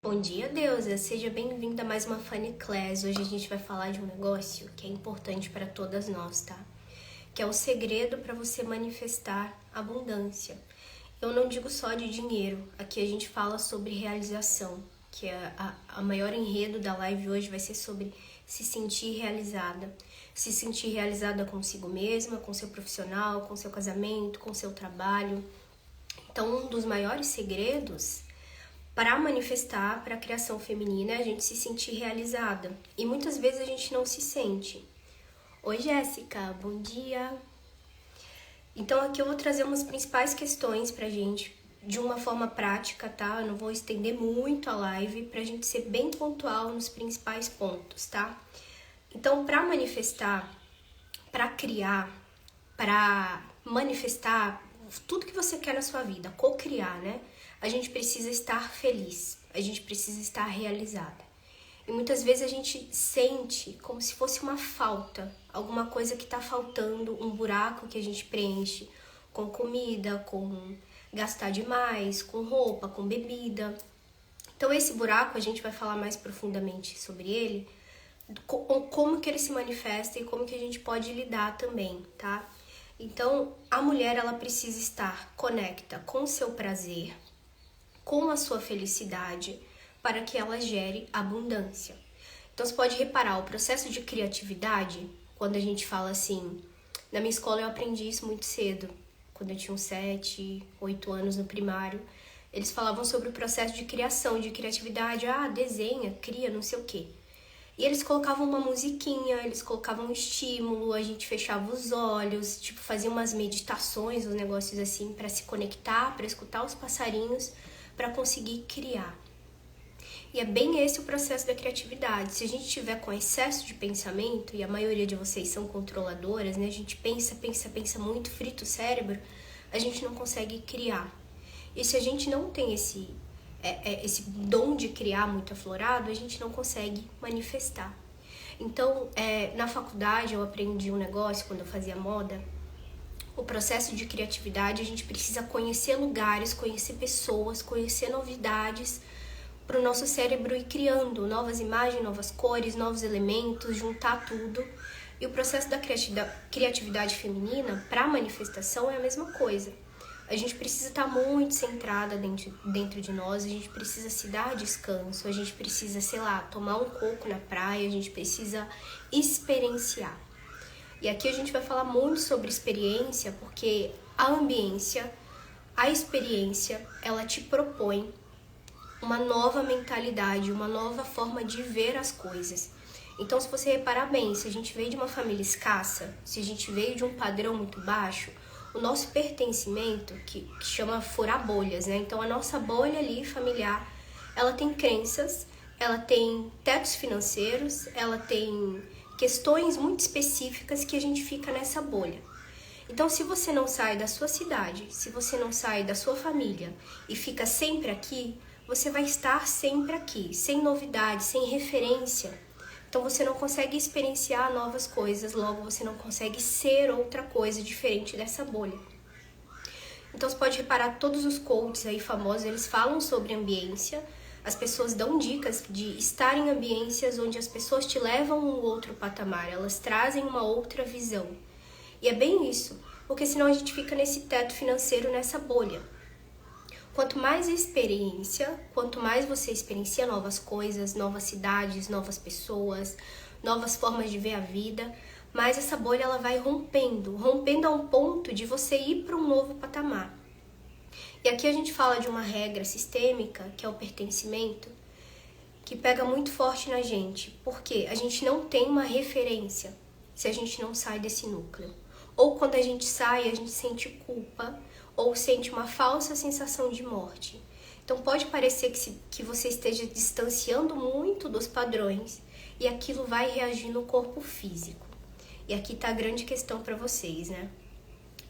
Bom dia, deusa! Seja bem-vinda a mais uma Funny Class. Hoje a gente vai falar de um negócio que é importante para todas nós, tá? Que é o segredo para você manifestar abundância. Eu não digo só de dinheiro, aqui a gente fala sobre realização, que é a maior enredo da live hoje vai ser sobre se sentir realizada. Se sentir realizada consigo mesma, com seu profissional, com seu casamento, com seu trabalho. Então, um dos maiores segredos para manifestar, para a criação feminina, é a gente se sentir realizada. E muitas vezes a gente não se sente. Oi, Jéssica, bom dia! Então aqui eu vou trazer umas principais questões pra gente, de uma forma prática, tá? Eu não vou estender muito a live, pra gente ser bem pontual nos principais pontos, tá? Então, para manifestar, para criar, para manifestar tudo que você quer na sua vida, co-criar, né? A gente precisa estar feliz, a gente precisa estar realizada. E muitas vezes a gente sente como se fosse uma falta, alguma coisa que está faltando, um buraco que a gente preenche com comida, com gastar demais, com roupa, com bebida. Então esse buraco a gente vai falar mais profundamente sobre ele, como que ele se manifesta e como que a gente pode lidar também, tá? Então a mulher ela precisa estar conecta com o seu prazer, com a sua felicidade, para que ela gere abundância. Então você pode reparar, o processo de criatividade, quando a gente fala assim, na minha escola eu aprendi isso muito cedo, quando eu tinha uns 7, 8 anos no primário, eles falavam sobre o processo de criação, de criatividade, desenha, cria, não sei o quê. E eles colocavam uma musiquinha, eles colocavam um estímulo, a gente fechava os olhos, tipo, fazia umas meditações, uns negócios assim, para se conectar, para escutar os passarinhos, para conseguir criar. E é bem esse o processo da criatividade. Se a gente tiver com excesso de pensamento, e a maioria de vocês são controladoras, né? A gente pensa muito, frita o cérebro, a gente não consegue criar. E se a gente não tem esse dom de criar muito aflorado, a gente não consegue manifestar. Então, na faculdade eu aprendi um negócio, quando eu fazia moda, o processo de criatividade, a gente precisa conhecer lugares, conhecer pessoas, conhecer novidades para o nosso cérebro ir criando novas imagens, novas cores, novos elementos, juntar tudo. E o processo da criatividade feminina para a manifestação é a mesma coisa. A gente precisa estar muito centrada dentro de nós, a gente precisa se dar descanso, a gente precisa, tomar um coco na praia, a gente precisa experienciar. E aqui a gente vai falar muito sobre experiência, porque a experiência, ela te propõe uma nova mentalidade, uma nova forma de ver as coisas. Então, se você reparar bem, se a gente veio de uma família escassa, se a gente veio de um padrão muito baixo, o nosso pertencimento, que chama furar bolhas, né? Então, a nossa bolha ali familiar, ela tem crenças, ela tem tetos financeiros, ela tem questões muito específicas que a gente fica nessa bolha. Então, se você não sai da sua cidade, se você não sai da sua família e fica sempre aqui, você vai estar sempre aqui, sem novidade, sem referência. Então, você não consegue experienciar novas coisas, logo você não consegue ser outra coisa diferente dessa bolha. Então, você pode reparar, todos os coaches aí famosos, eles falam sobre ambiência. As pessoas dão dicas de estar em ambiências onde as pessoas te levam a um outro patamar, elas trazem uma outra visão. E é bem isso, porque senão a gente fica nesse teto financeiro, nessa bolha. Quanto mais experiência, quanto mais você experiencia novas coisas, novas cidades, novas pessoas, novas formas de ver a vida, mais essa bolha ela vai rompendo a um ponto de você ir para um novo patamar. E aqui a gente fala de uma regra sistêmica, que é o pertencimento, que pega muito forte na gente, porque a gente não tem uma referência se a gente não sai desse núcleo. Ou quando a gente sai, a gente sente culpa, ou sente uma falsa sensação de morte. Então pode parecer que você esteja distanciando muito dos padrões, e aquilo vai reagir no corpo físico. E aqui tá a grande questão para vocês, né?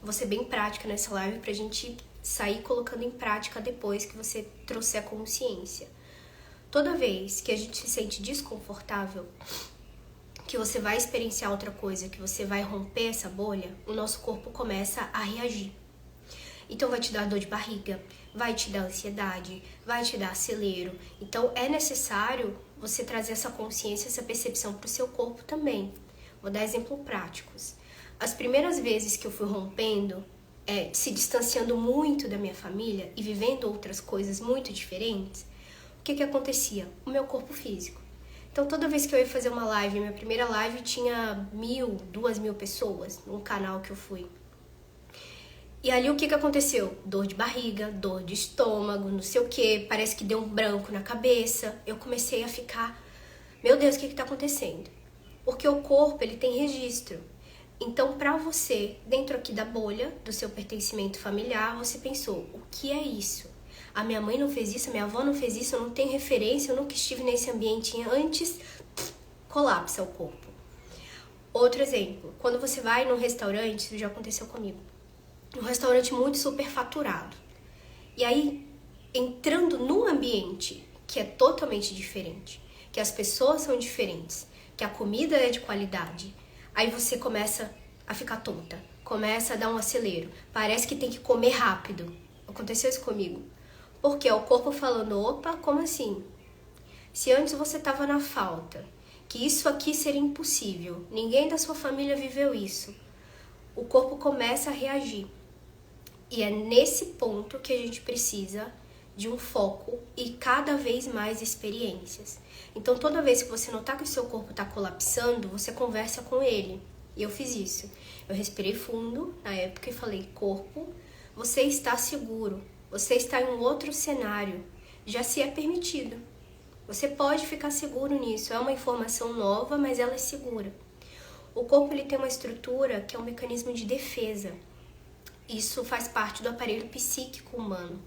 Vou ser bem prática nessa live pra gente sair colocando em prática depois que você trouxer a consciência. Toda vez que a gente se sente desconfortável, que você vai experienciar outra coisa, que você vai romper essa bolha, o nosso corpo começa a reagir. Então vai te dar dor de barriga, vai te dar ansiedade, vai te dar acelero. Então é necessário você trazer essa consciência, essa percepção para o seu corpo também. Vou dar exemplos práticos. As primeiras vezes que eu fui rompendo, se distanciando muito da minha família e vivendo outras coisas muito diferentes, o que acontecia? O meu corpo físico. Então toda vez que eu ia fazer uma live, minha primeira live tinha 1.000, 2.000 pessoas no canal que eu fui. E ali o que aconteceu? Dor de barriga, dor de estômago, não sei o que, parece que deu um branco na cabeça. Eu comecei a ficar, meu Deus, o que tá acontecendo? Porque o corpo, ele tem registro. Então, pra você, dentro aqui da bolha do seu pertencimento familiar, você pensou, o que é isso? A minha mãe não fez isso, a minha avó não fez isso, eu não tenho referência, eu nunca estive nesse ambiente antes, colapsa o corpo. Outro exemplo, quando você vai num restaurante, isso já aconteceu comigo, um restaurante muito superfaturado. E aí, entrando num ambiente que é totalmente diferente, que as pessoas são diferentes, que a comida é de qualidade, aí você começa a ficar tonta, começa a dar um acelero, parece que tem que comer rápido. Aconteceu isso comigo. Porque é o corpo falando, opa, como assim? Se antes você estava na falta, que isso aqui seria impossível, ninguém da sua família viveu isso, o corpo começa a reagir. E é nesse ponto que a gente precisa de um foco e cada vez mais experiências. Então, toda vez que você notar que o seu corpo está colapsando, você conversa com ele. E eu fiz isso. Eu respirei fundo na época e falei, corpo, você está seguro. Você está em um outro cenário. Já se é permitido. Você pode ficar seguro nisso. É uma informação nova, mas ela é segura. O corpo ele tem uma estrutura que é um mecanismo de defesa. Isso faz parte do aparelho psíquico humano.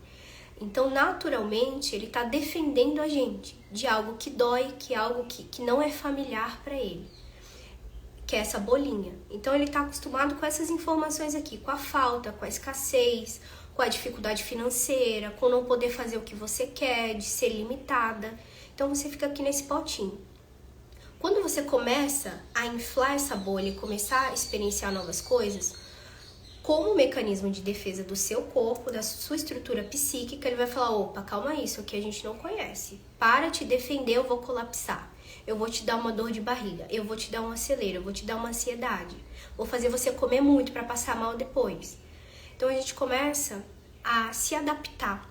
Então, naturalmente, ele está defendendo a gente de algo que dói, que é algo que não é familiar para ele, que é essa bolinha. Então, ele está acostumado com essas informações aqui, com a falta, com a escassez, com a dificuldade financeira, com não poder fazer o que você quer, de ser limitada. Então, você fica aqui nesse potinho. Quando você começa a inflar essa bolha e começar a experienciar novas coisas, como mecanismo de defesa do seu corpo, da sua estrutura psíquica, ele vai falar, opa, calma aí, isso aqui a gente não conhece. Para te defender, eu vou colapsar. Eu vou te dar uma dor de barriga, eu vou te dar um acelero, eu vou te dar uma ansiedade. Vou fazer você comer muito para passar mal depois. Então a gente começa a se adaptar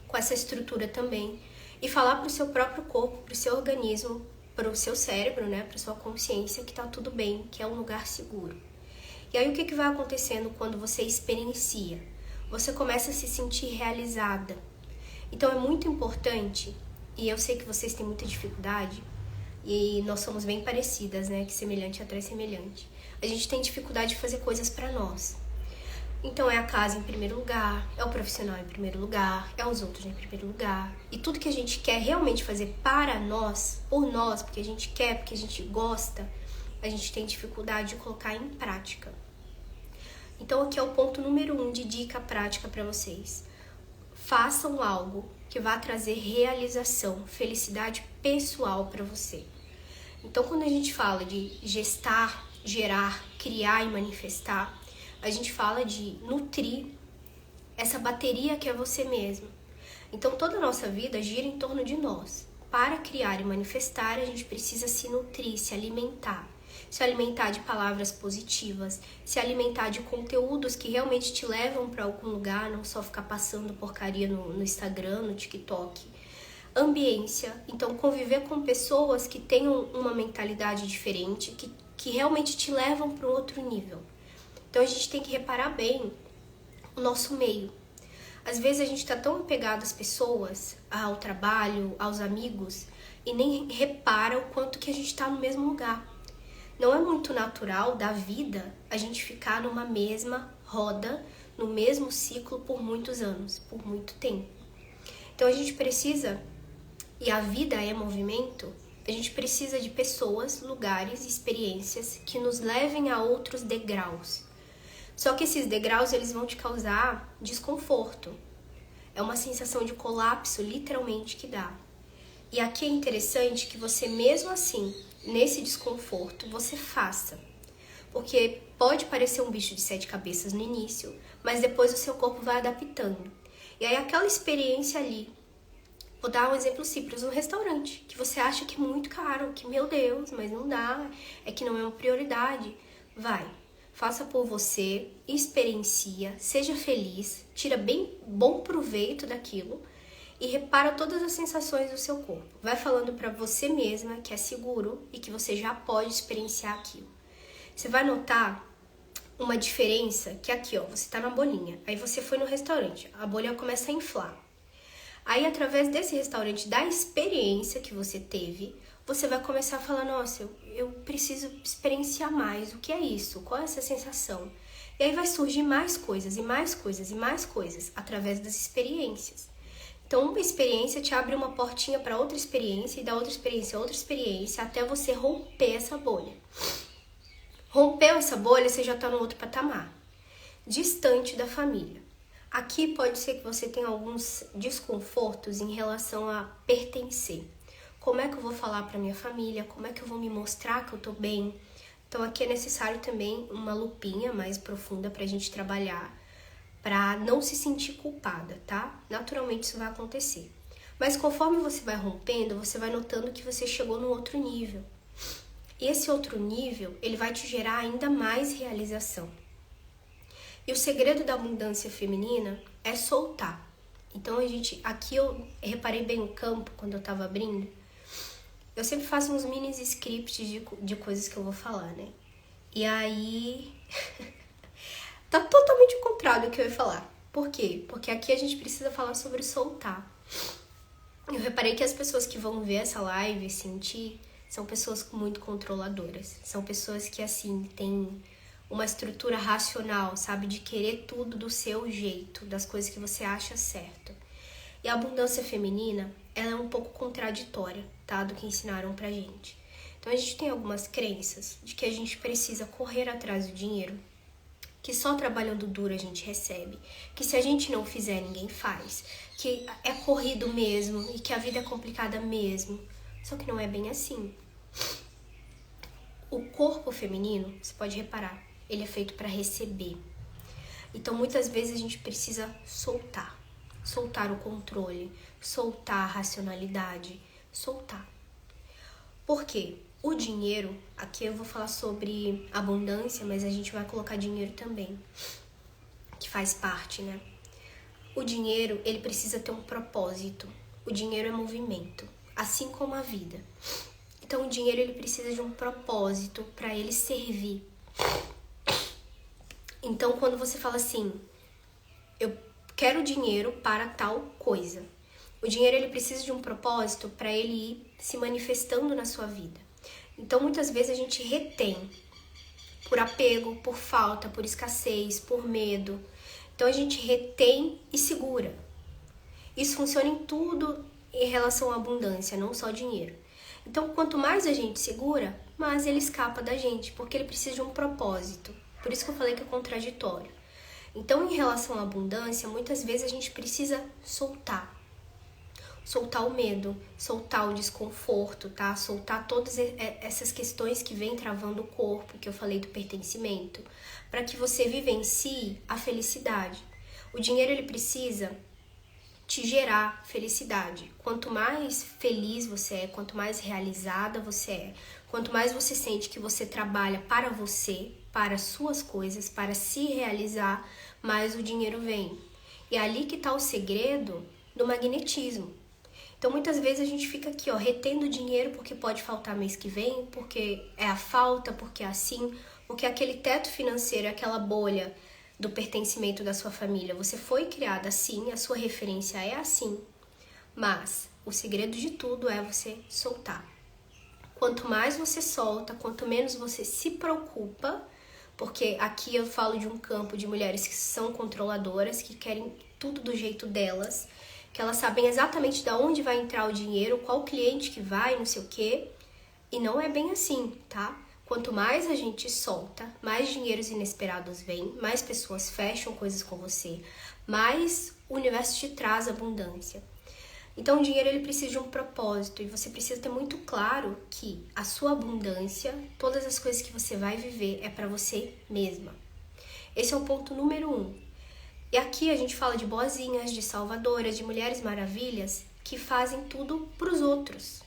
com essa estrutura também e falar para o seu próprio corpo, para o seu organismo, para o seu cérebro, né, para a sua consciência que tá tudo bem, que é um lugar seguro. E aí o que vai acontecendo quando você experiencia? Você começa a se sentir realizada. Então é muito importante, e eu sei que vocês têm muita dificuldade, e nós somos bem parecidas, né? Que semelhante atrai semelhante. A gente tem dificuldade de fazer coisas pra nós. Então é a casa em primeiro lugar, é o profissional em primeiro lugar, é os outros em primeiro lugar. E tudo que a gente quer realmente fazer para nós, por nós, porque a gente quer, porque a gente gosta, a gente tem dificuldade de colocar em prática. Então aqui é o ponto número 1 de dica prática para vocês. Façam algo que vá trazer realização, felicidade pessoal para você. Então quando a gente fala de gestar, gerar, criar e manifestar, a gente fala de nutrir essa bateria que é você mesmo. Então toda a nossa vida gira em torno de nós. Para criar e manifestar, a gente precisa se nutrir, se alimentar. Se alimentar de palavras positivas, se alimentar de conteúdos que realmente te levam para algum lugar, não só ficar passando porcaria no Instagram, no TikTok. Ambiência, então conviver com pessoas que tenham uma mentalidade diferente, que realmente te levam para um outro nível. Então a gente tem que reparar bem o nosso meio. Às vezes a gente está tão apegado às pessoas, ao trabalho, aos amigos, e nem repara o quanto que a gente está no mesmo lugar. Não é muito natural da vida a gente ficar numa mesma roda, no mesmo ciclo por muitos anos, por muito tempo. Então a gente precisa, e a vida é movimento, a gente precisa de pessoas, lugares, experiências que nos levem a outros degraus. Só que esses degraus eles vão te causar desconforto. É uma sensação de colapso, literalmente, que dá. E aqui é interessante que você, mesmo assim, nesse desconforto, você faça. Porque pode parecer um bicho de 7 cabeças no início, mas depois o seu corpo vai adaptando. E aí aquela experiência ali, vou dar um exemplo simples, um restaurante, que você acha que é muito caro, que meu Deus, mas não dá, é que não é uma prioridade. Vai, faça por você, experiencia, seja feliz, tira bem bom proveito daquilo e repara todas as sensações do seu corpo. Vai falando para você mesma que é seguro e que você já pode experienciar aquilo. Você vai notar uma diferença que aqui, ó, você tá na bolinha, aí você foi no restaurante, a bolha começa a inflar. Aí, através desse restaurante, da experiência que você teve, você vai começar a falar, nossa, eu preciso experienciar mais. O que é isso? Qual é essa sensação? E aí vai surgir mais coisas, e mais coisas, e mais coisas, através das experiências. Então, uma experiência te abre uma portinha para outra experiência, e da outra experiência, até você romper essa bolha. Rompeu essa bolha, você já está no outro patamar, distante da família. Aqui pode ser que você tenha alguns desconfortos em relação a pertencer. Como é que eu vou falar para minha família? Como é que eu vou me mostrar que eu tô bem? Então aqui é necessário também uma lupinha mais profunda para a gente trabalhar, para não se sentir culpada, tá? Naturalmente isso vai acontecer. Mas conforme você vai rompendo, você vai notando que você chegou num outro nível. E esse outro nível, ele vai te gerar ainda mais realização. E o segredo da abundância feminina é soltar. Então, aqui eu reparei bem o campo quando eu tava abrindo. Eu sempre faço uns mini scripts de coisas que eu vou falar, né? E aí, tá totalmente o contrário do que eu ia falar. Por quê? Porque aqui a gente precisa falar sobre soltar. Eu reparei que as pessoas que vão ver essa live e sentir são pessoas muito controladoras. São pessoas que, assim, têm uma estrutura racional, sabe? De querer tudo do seu jeito, das coisas que você acha certo. E a abundância feminina, ela é um pouco contraditória, tá? Do que ensinaram pra gente. Então a gente tem algumas crenças de que a gente precisa correr atrás do dinheiro, que só trabalhando duro a gente recebe, que se a gente não fizer, ninguém faz, que é corrido mesmo e que a vida é complicada mesmo. Só que não é bem assim. O corpo feminino, você pode reparar, ele é feito para receber. Então, muitas vezes a gente precisa soltar. Soltar o controle, soltar a racionalidade, soltar. Por quê? O dinheiro, aqui eu vou falar sobre abundância, mas a gente vai colocar dinheiro também, que faz parte, né? O dinheiro, ele precisa ter um propósito. O dinheiro é movimento, assim como a vida. Então, o dinheiro, ele precisa de um propósito para ele servir. Então, quando você fala assim, eu quero dinheiro para tal coisa. O dinheiro, ele precisa de um propósito para ele ir se manifestando na sua vida. Então, muitas vezes a gente retém por apego, por falta, por escassez, por medo. Então, a gente retém e segura. Isso funciona em tudo em relação à abundância, não só dinheiro. Então, quanto mais a gente segura, mais ele escapa da gente, porque ele precisa de um propósito. Por isso que eu falei que é contraditório. Então, em relação à abundância, muitas vezes a gente precisa soltar. Soltar o medo, soltar o desconforto, tá? Soltar todas essas questões que vêm travando o corpo, que eu falei do pertencimento, para que você vivencie a felicidade. O dinheiro, ele precisa te gerar felicidade. Quanto mais feliz você é, quanto mais realizada você é, quanto mais você sente que você trabalha para você, para suas coisas, para se realizar, mais o dinheiro vem. E é ali que está o segredo do magnetismo. Então, muitas vezes a gente fica aqui, ó, retendo dinheiro porque pode faltar mês que vem, porque é a falta, porque é assim, porque aquele teto financeiro, aquela bolha do pertencimento da sua família, você foi criada assim, a sua referência é assim, mas o segredo de tudo é você soltar. Quanto mais você solta, quanto menos você se preocupa, porque aqui eu falo de um campo de mulheres que são controladoras, que querem tudo do jeito delas, que elas sabem exatamente de onde vai entrar o dinheiro, qual cliente que vai, não sei o quê, e não é bem assim, tá? Quanto mais a gente solta, mais dinheiros inesperados vêm, mais pessoas fecham coisas com você, mais o universo te traz abundância. Então o dinheiro, ele precisa de um propósito e você precisa ter muito claro que a sua abundância, todas as coisas que você vai viver é para você mesma. Esse é o ponto número 1. E aqui a gente fala de boazinhas, de salvadoras, de mulheres maravilhas que fazem tudo para os outros.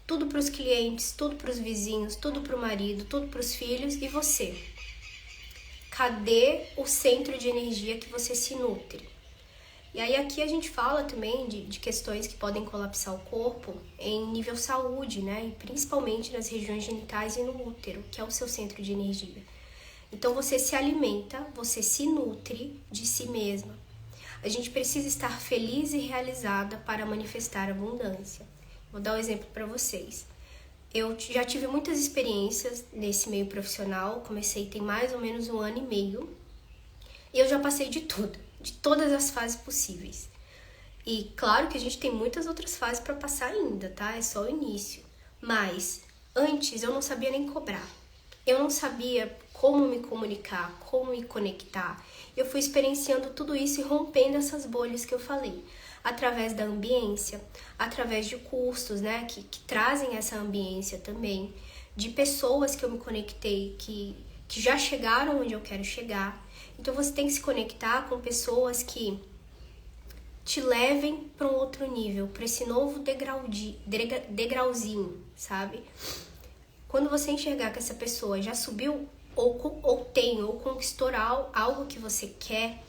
Tudo para os clientes, tudo para os vizinhos, tudo para o marido, tudo para os filhos. E você? Cadê o centro de energia que você se nutre? E aí aqui a gente fala também de questões que podem colapsar o corpo em nível saúde, né? E principalmente nas regiões genitais e no útero, que é o seu centro de energia. Então você se alimenta, você se nutre de si mesma. A gente precisa estar feliz e realizada para manifestar abundância. Vou dar um exemplo para vocês. Eu já tive muitas experiências nesse meio profissional, comecei tem mais ou menos 1 ano e meio, e eu já passei de tudo, de todas as fases possíveis. E claro que a gente tem muitas outras fases para passar ainda, tá? É só o início. Mas antes eu não sabia nem cobrar. Eu não sabia como me comunicar, como me conectar. Eu fui experienciando tudo isso e rompendo essas bolhas que eu falei. Através da ambiência, através de cursos, né, que trazem essa ambiência também, de pessoas que eu me conectei, que já chegaram onde eu quero chegar. Então você tem que se conectar com pessoas que te levem para um outro nível, para esse novo degrauzinho, sabe? Quando você enxergar que essa pessoa já subiu ou conquistou algo que você quer,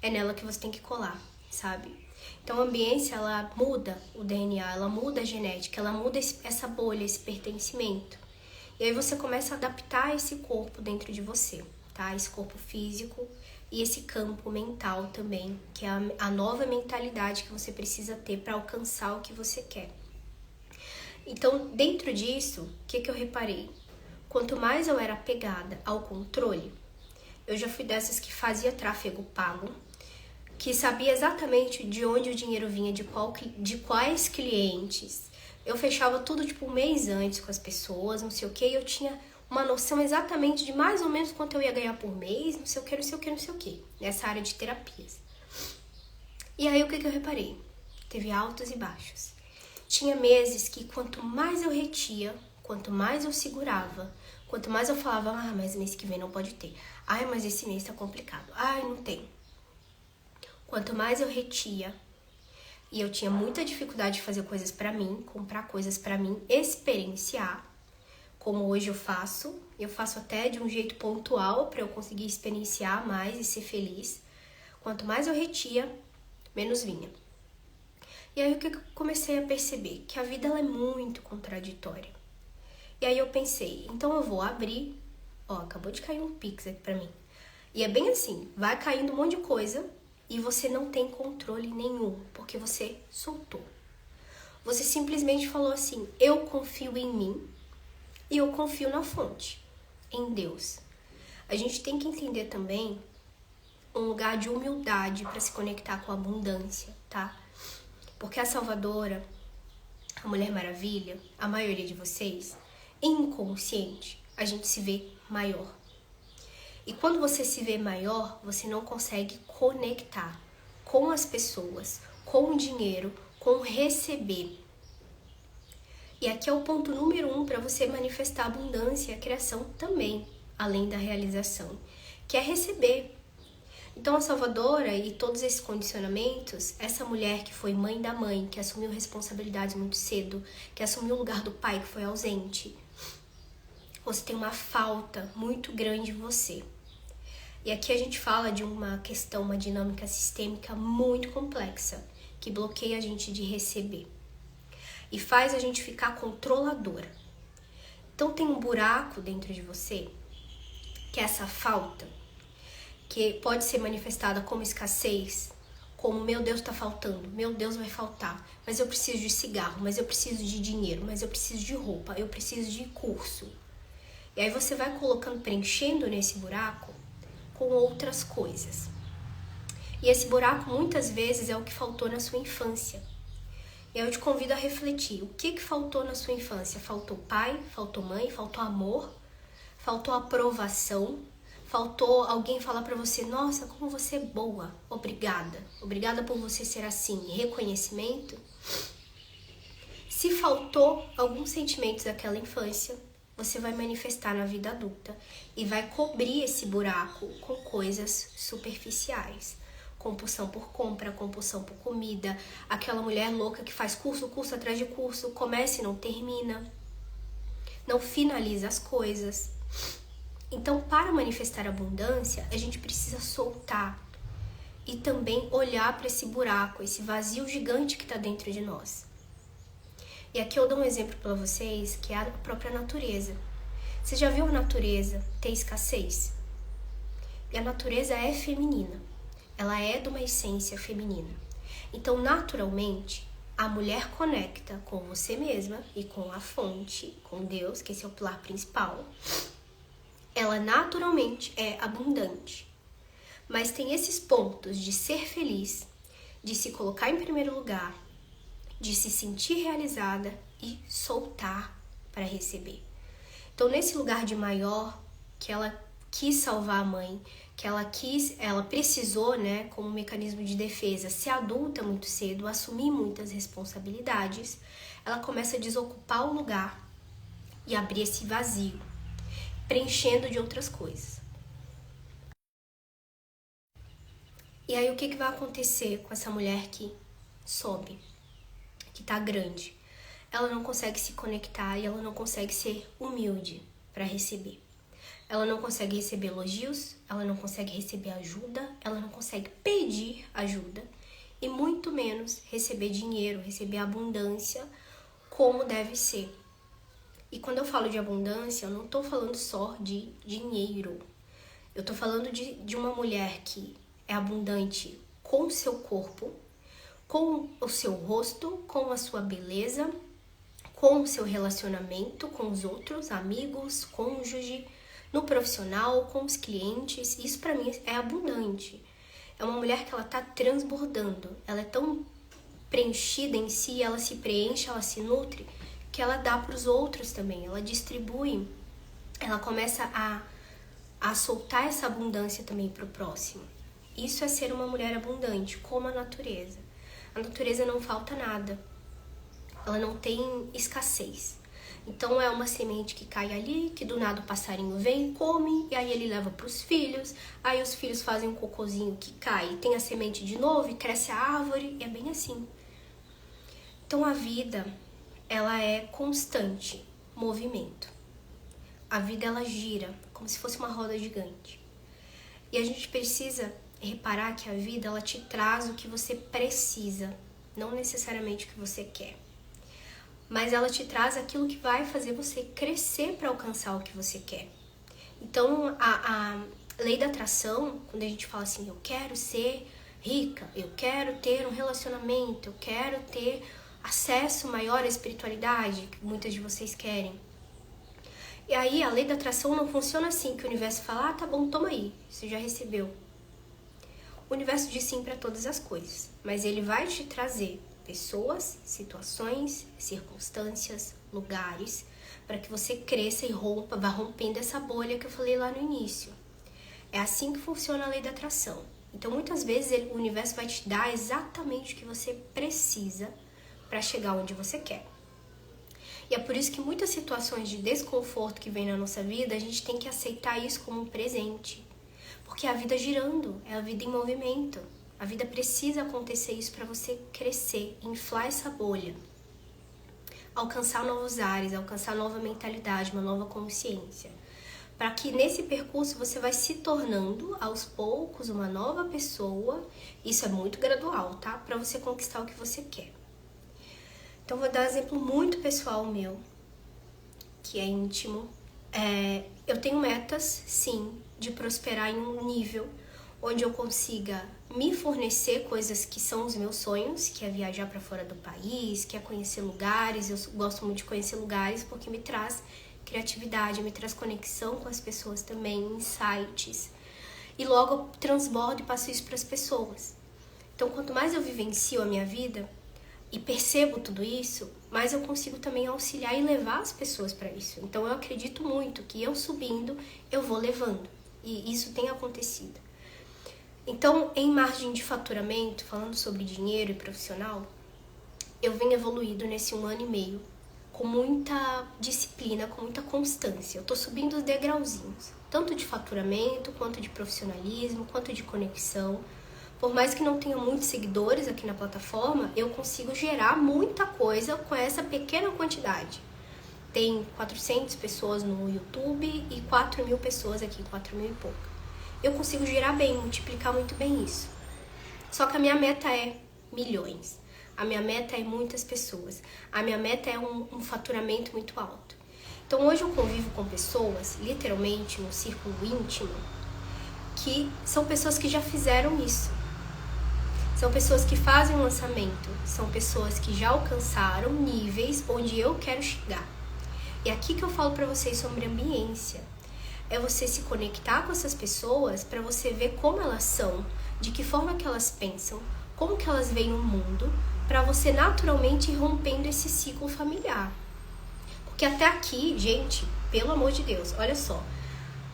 é nela que você tem que colar, sabe? Então a ambiência, ela muda o DNA, ela muda a genética, ela muda essa bolha, esse pertencimento. E aí você começa a adaptar esse corpo dentro de você, tá? Esse corpo físico e esse campo mental também, que é a nova mentalidade que você precisa ter para alcançar o que você quer. Então, dentro disso, o que eu reparei? Quanto mais eu era apegada ao controle, eu já fui dessas que fazia tráfego pago, que sabia exatamente de onde o dinheiro vinha, de quais clientes. Eu fechava tudo tipo um mês antes com as pessoas, não sei o que, e eu tinha uma noção exatamente de mais ou menos quanto eu ia ganhar por mês, não sei o que, não sei o que, não sei o que, nessa área de terapias. E aí o que eu reparei? Teve altos e baixos. Tinha meses que quanto mais eu retia, quanto mais eu segurava, quanto mais eu falava, mas mês que vem não pode ter. Mas esse mês tá complicado. Não tem. Quanto mais eu retia, e eu tinha muita dificuldade de fazer coisas pra mim, comprar coisas pra mim, experienciar, como hoje eu faço até de um jeito pontual pra eu conseguir experienciar mais e ser feliz. Quanto mais eu retia, menos vinha. E aí o que eu comecei a perceber? Que a vida ela é muito contraditória. E aí eu pensei, então eu vou abrir, acabou de cair um Pix aqui pra mim. E é bem assim, vai caindo um monte de coisa e você não tem controle nenhum, porque você soltou. Você simplesmente falou assim, eu confio em mim e eu confio na fonte, em Deus. A gente tem que entender também um lugar de humildade para se conectar com a abundância, tá? Porque a Salvadora, a Mulher Maravilha, a maioria de vocês, inconsciente, a gente se vê maior. E quando você se vê maior, você não consegue conectar com as pessoas, com o dinheiro, com receber. E aqui é o ponto número 1 para você manifestar abundância e a criação também, além da realização, que é receber. Então a Salvadora e todos esses condicionamentos, essa mulher que foi mãe da mãe, que assumiu responsabilidades muito cedo, que assumiu o lugar do pai que foi ausente, você tem uma falta muito grande em você. E aqui a gente fala de uma questão, uma dinâmica sistêmica muito complexa, que bloqueia a gente de receber e faz a gente ficar controladora. Então tem um buraco dentro de você, que é essa falta, que pode ser manifestada como escassez, como meu Deus tá faltando, meu Deus vai faltar, mas eu preciso de cigarro, mas eu preciso de dinheiro, mas eu preciso de roupa, eu preciso de curso. E aí você vai colocando, preenchendo nesse buraco com outras coisas. E esse buraco muitas vezes é o que faltou na sua infância. E aí eu te convido a refletir, o que faltou na sua infância? Faltou pai, faltou mãe, faltou amor, faltou aprovação, faltou alguém falar pra você, nossa, como você é boa, obrigada. Obrigada por você ser assim, reconhecimento. Se faltou alguns sentimentos daquela infância, você vai manifestar na vida adulta e vai cobrir esse buraco com coisas superficiais. compulsão por compra, compulsão por comida, aquela mulher louca que faz curso atrás de curso, começa e não termina, não finaliza as coisas. Então, para manifestar abundância, a gente precisa soltar e também olhar para esse buraco, esse vazio gigante que está dentro de nós. E aqui eu dou um exemplo para vocês, que é a própria natureza. Você já viu a natureza ter escassez? E a natureza é feminina. Ela é de uma essência feminina. Então, naturalmente, a mulher conecta com você mesma e com a fonte, com Deus, que esse é o pilar principal. Ela naturalmente é abundante. Mas tem esses pontos de ser feliz, de se colocar em primeiro lugar, de se sentir realizada e soltar para receber. Então, nesse lugar de maior, que ela quis salvar a mãe, que ela precisou, né, como mecanismo de defesa, ser adulta muito cedo, assumir muitas responsabilidades, ela começa a desocupar o lugar e abrir esse vazio, preenchendo de outras coisas. E aí o que vai acontecer com essa mulher que sobe, que tá grande? Ela não consegue se conectar e ela não consegue ser humilde para receber. Ela não consegue receber elogios, ela não consegue receber ajuda, ela não consegue pedir ajuda e muito menos receber dinheiro, receber abundância como deve ser. E quando eu falo de abundância, eu não estou falando só de dinheiro. Eu estou falando de uma mulher que é abundante com o seu corpo, com o seu rosto, com a sua beleza, com o seu relacionamento com os outros, amigos, cônjuge, no profissional, com os clientes. Isso para mim é abundante. É uma mulher que ela tá transbordando. Ela é tão preenchida em si, ela se preenche, ela se nutre, que ela dá para os outros também. Ela distribui, ela começa a soltar essa abundância também para o próximo. Isso é ser uma mulher abundante, como a natureza. A natureza não falta nada. Ela não tem escassez. Então é uma semente que cai ali, que do nada o passarinho vem, come, e aí ele leva para os filhos, aí os filhos fazem um cocôzinho que cai, tem a semente de novo e cresce a árvore, e é bem assim. Então a vida, ela é constante movimento. A vida, ela gira, como se fosse uma roda gigante. E a gente precisa reparar que a vida, ela te traz o que você precisa, não necessariamente o que você quer. Mas ela te traz aquilo que vai fazer você crescer para alcançar o que você quer. Então, a lei da atração, quando a gente fala assim, eu quero ser rica, eu quero ter um relacionamento, eu quero ter acesso maior à espiritualidade, que muitas de vocês querem. E aí, a lei da atração não funciona assim, que o universo fala, tá bom, toma aí, você já recebeu. O universo diz sim para todas as coisas, mas ele vai te trazer pessoas, situações, circunstâncias, lugares, para que você cresça e rompa, vá rompendo essa bolha que eu falei lá no início. É assim que funciona a lei da atração. Então, muitas vezes, o universo vai te dar exatamente o que você precisa para chegar onde você quer. E é por isso que muitas situações de desconforto que vem na nossa vida, a gente tem que aceitar isso como um presente. Porque é a vida girando, é a vida em movimento. A vida precisa acontecer isso para você crescer, inflar essa bolha, alcançar novos ares, alcançar nova mentalidade, uma nova consciência. Para que nesse percurso você vai se tornando, aos poucos, uma nova pessoa. Isso é muito gradual, tá? Para você conquistar o que você quer. Então, vou dar um exemplo muito pessoal meu, que é íntimo. Eu tenho metas, sim, de prosperar em um nível onde eu consiga me fornecer coisas que são os meus sonhos, que é viajar para fora do país, que é conhecer lugares. Eu gosto muito de conhecer lugares porque me traz criatividade, me traz conexão com as pessoas também, insights. E logo eu transbordo e passo isso para as pessoas. Então, quanto mais eu vivencio a minha vida e percebo tudo isso, mais eu consigo também auxiliar e levar as pessoas para isso. Então, eu acredito muito que eu subindo, eu vou levando. E isso tem acontecido. Então, em margem de faturamento, falando sobre dinheiro e profissional, eu venho evoluído nesse 1 ano e meio, com muita disciplina, com muita constância. Eu tô subindo os degrauzinhos, tanto de faturamento, quanto de profissionalismo, quanto de conexão, Por mais que não tenha muitos seguidores aqui na plataforma, eu consigo gerar muita coisa com essa pequena quantidade. Tem 400 pessoas no YouTube e 4.000 pessoas aqui, 4.000 e pouco. Eu consigo gerar bem, multiplicar muito bem isso. Só que a minha meta é milhões. A minha meta é muitas pessoas. A minha meta é um faturamento muito alto. Então hoje eu convivo com pessoas, literalmente no círculo íntimo, que são pessoas que já fizeram isso. São pessoas que fazem um lançamento, são pessoas que já alcançaram níveis onde eu quero chegar. E aqui que eu falo para vocês sobre ambiência. É você se conectar com essas pessoas para você ver como elas são, de que forma que elas pensam, como que elas veem o mundo, para você naturalmente ir rompendo esse ciclo familiar. Porque até aqui, gente, pelo amor de Deus, olha só,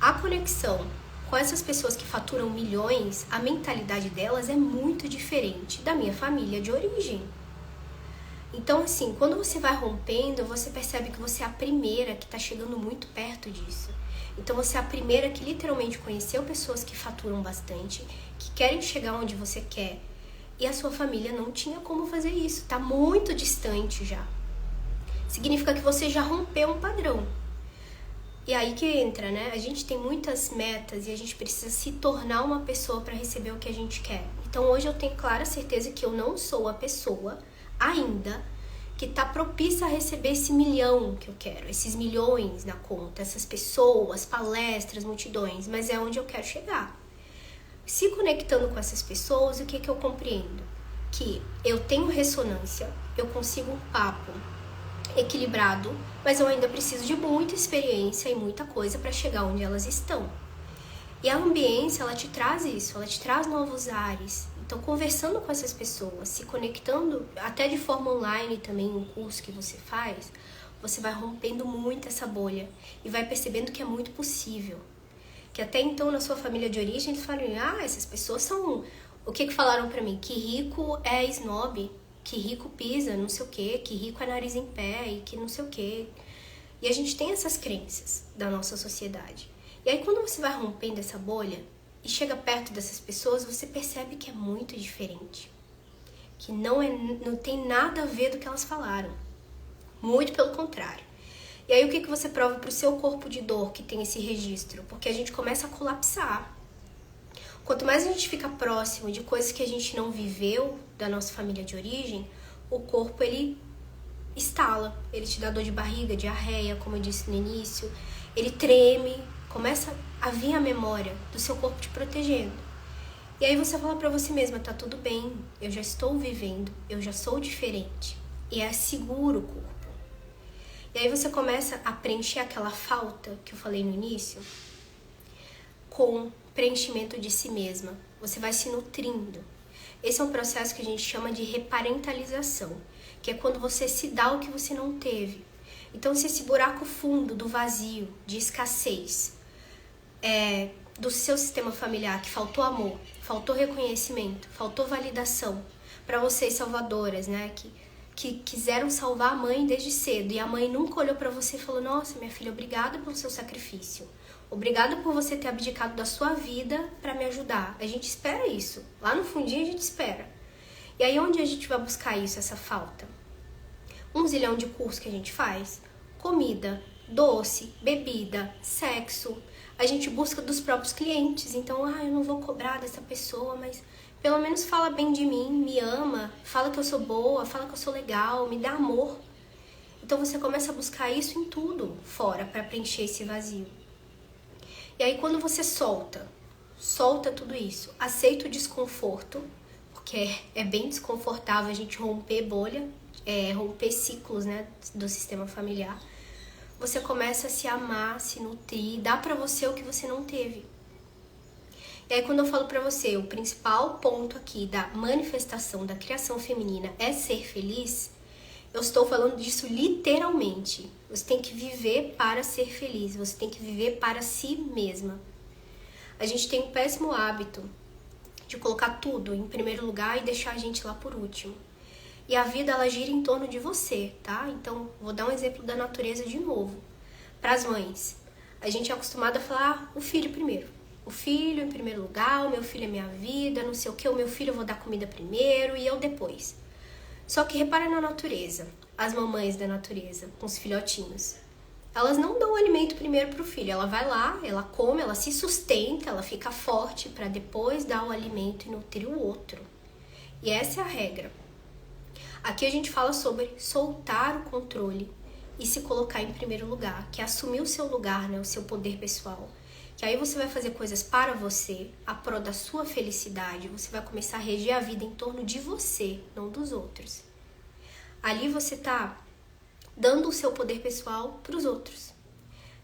a conexão com essas pessoas que faturam milhões, a mentalidade delas é muito diferente da minha família de origem. Então, assim, quando você vai rompendo, você percebe que você é a primeira que está chegando muito perto disso. Então, você é a primeira que literalmente conheceu pessoas que faturam bastante, que querem chegar onde você quer, e a sua família não tinha como fazer isso, está muito distante já. Significa que você já rompeu um padrão. E aí que entra, né? A gente tem muitas metas e a gente precisa se tornar uma pessoa para receber o que a gente quer. Então hoje eu tenho clara certeza que eu não sou a pessoa ainda que tá propícia a receber esse milhão que eu quero, esses milhões na conta, essas pessoas, palestras, multidões, mas é onde eu quero chegar. Se conectando com essas pessoas, o que eu compreendo? Que eu tenho ressonância, eu consigo um papo equilibrado, mas eu ainda preciso de muita experiência e muita coisa para chegar onde elas estão. E a ambiência, ela te traz isso, ela te traz novos ares. Então, conversando com essas pessoas, se conectando, até de forma online também, um curso que você faz, você vai rompendo muito essa bolha e vai percebendo que é muito possível. Que até então, na sua família de origem, eles falam, essas pessoas são... O que falaram pra mim? Que rico é snob, que rico pisa, não sei o quê, que rico é nariz em pé e que não sei o quê. E a gente tem essas crenças da nossa sociedade. E aí quando você vai rompendo essa bolha e chega perto dessas pessoas, você percebe que é muito diferente. Que não tem nada a ver do que elas falaram. Muito pelo contrário. E aí o que você prova pro seu corpo de dor que tem esse registro? Porque a gente começa a colapsar. Quanto mais a gente fica próximo de coisas que a gente não viveu da nossa família de origem, o corpo ele estala, ele te dá dor de barriga, diarreia, como eu disse no início, ele treme, começa a vir a memória do seu corpo te protegendo. E aí você fala pra você mesma, tá tudo bem, eu já estou vivendo, eu já sou diferente. E é seguro o corpo. E aí você começa a preencher aquela falta que eu falei no início com preenchimento de si mesma. Você vai se nutrindo. Esse é um processo que a gente chama de reparentalização, que é quando você se dá o que você não teve. Então, se esse buraco fundo do vazio, de escassez, do seu sistema familiar, que faltou amor, faltou reconhecimento, faltou validação, para vocês salvadoras, né, que quiseram salvar a mãe desde cedo, e a mãe nunca olhou para você e falou, nossa, minha filha, obrigada pelo seu sacrifício. Obrigada por você ter abdicado da sua vida para me ajudar. A gente espera isso. Lá no fundinho a gente espera. E aí onde a gente vai buscar isso, essa falta? 1 zilhão de cursos que a gente faz. Comida, doce, bebida, sexo. A gente busca dos próprios clientes. Então, eu não vou cobrar dessa pessoa, mas pelo menos fala bem de mim, me ama, fala que eu sou boa, fala que eu sou legal, me dá amor. Então você começa a buscar isso em tudo fora para preencher esse vazio. E aí quando você solta tudo isso, aceita o desconforto, porque é bem desconfortável a gente romper bolha, romper ciclos, né, do sistema familiar, você começa a se amar, se nutrir, dar pra você o que você não teve. E aí quando eu falo pra você, o principal ponto aqui da manifestação da criação feminina é ser feliz, eu estou falando disso literalmente. Você tem que viver para ser feliz, você tem que viver para si mesma. A gente tem um péssimo hábito de colocar tudo em primeiro lugar e deixar a gente lá por último. E a vida, ela gira em torno de você, tá? Então, vou dar um exemplo da natureza de novo. Para as mães, a gente é acostumado a falar o filho primeiro. O filho em primeiro lugar, o meu filho é minha vida, não sei o que, o meu filho eu vou dar comida primeiro e eu depois. Só que repara na natureza, as mamães da natureza, com os filhotinhos. Elas não dão o alimento primeiro pro filho, ela vai lá, ela come, ela se sustenta, ela fica forte para depois dar o alimento e nutrir o outro. E essa é a regra. Aqui a gente fala sobre soltar o controle e se colocar em primeiro lugar, que é assumir o seu lugar, né, o seu poder pessoal. Que aí você vai fazer coisas para você, a prol da sua felicidade, você vai começar a reger a vida em torno de você, não dos outros. Ali você tá dando o seu poder pessoal para os outros.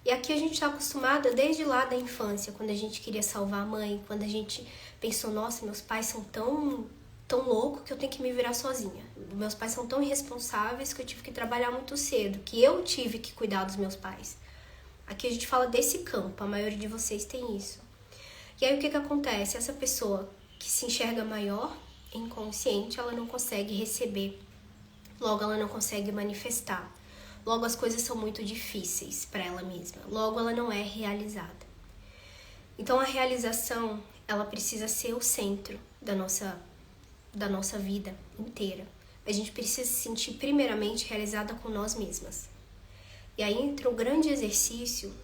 E aqui a gente está acostumada desde lá da infância, quando a gente queria salvar a mãe, quando a gente pensou, nossa, meus pais são tão loucos que eu tenho que me virar sozinha. Meus pais são tão irresponsáveis que eu tive que trabalhar muito cedo, que eu tive que cuidar dos meus pais. Aqui a gente fala desse campo, a maioria de vocês tem isso. E aí o que acontece? Essa pessoa que se enxerga maior, inconsciente, ela não consegue receber, logo ela não consegue manifestar. Logo as coisas são muito difíceis para ela mesma, logo ela não é realizada. Então a realização, ela precisa ser o centro da nossa vida inteira. A gente precisa se sentir primeiramente realizada com nós mesmas. E aí entra o grande exercício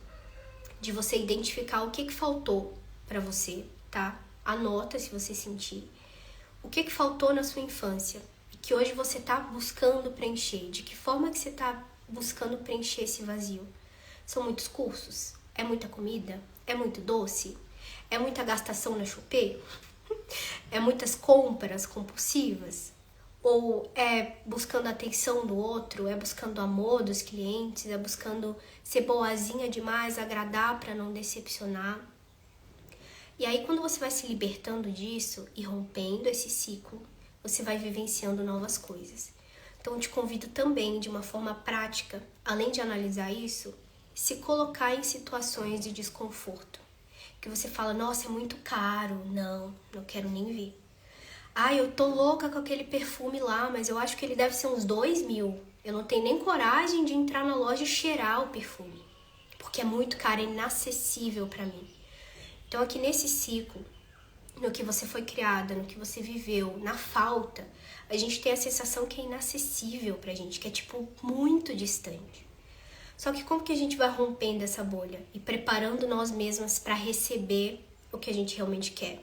de você identificar o que faltou para você, tá? Anota se você sentir. O que faltou na sua infância e que hoje você tá buscando preencher. De que forma que você tá buscando preencher esse vazio? São muitos cursos? É muita comida? É muito doce? É muita gastação na Shopee? É muitas compras compulsivas? Ou é buscando a atenção do outro, é buscando o amor dos clientes, é buscando ser boazinha demais, agradar para não decepcionar. E aí quando você vai se libertando disso e rompendo esse ciclo, você vai vivenciando novas coisas. Então eu te convido também, de uma forma prática, além de analisar isso, se colocar em situações de desconforto. Que você fala, nossa, é muito caro, não quero nem ver. Eu tô louca com aquele perfume lá, mas eu acho que ele deve ser uns 2.000. Eu não tenho nem coragem de entrar na loja e cheirar o perfume, porque é muito caro, é inacessível pra mim. Então aqui nesse ciclo, no que você foi criada, no que você viveu, na falta, a gente tem a sensação que é inacessível pra gente, que é tipo muito distante. Só que como que a gente vai rompendo essa bolha e preparando nós mesmas pra receber o que a gente realmente quer?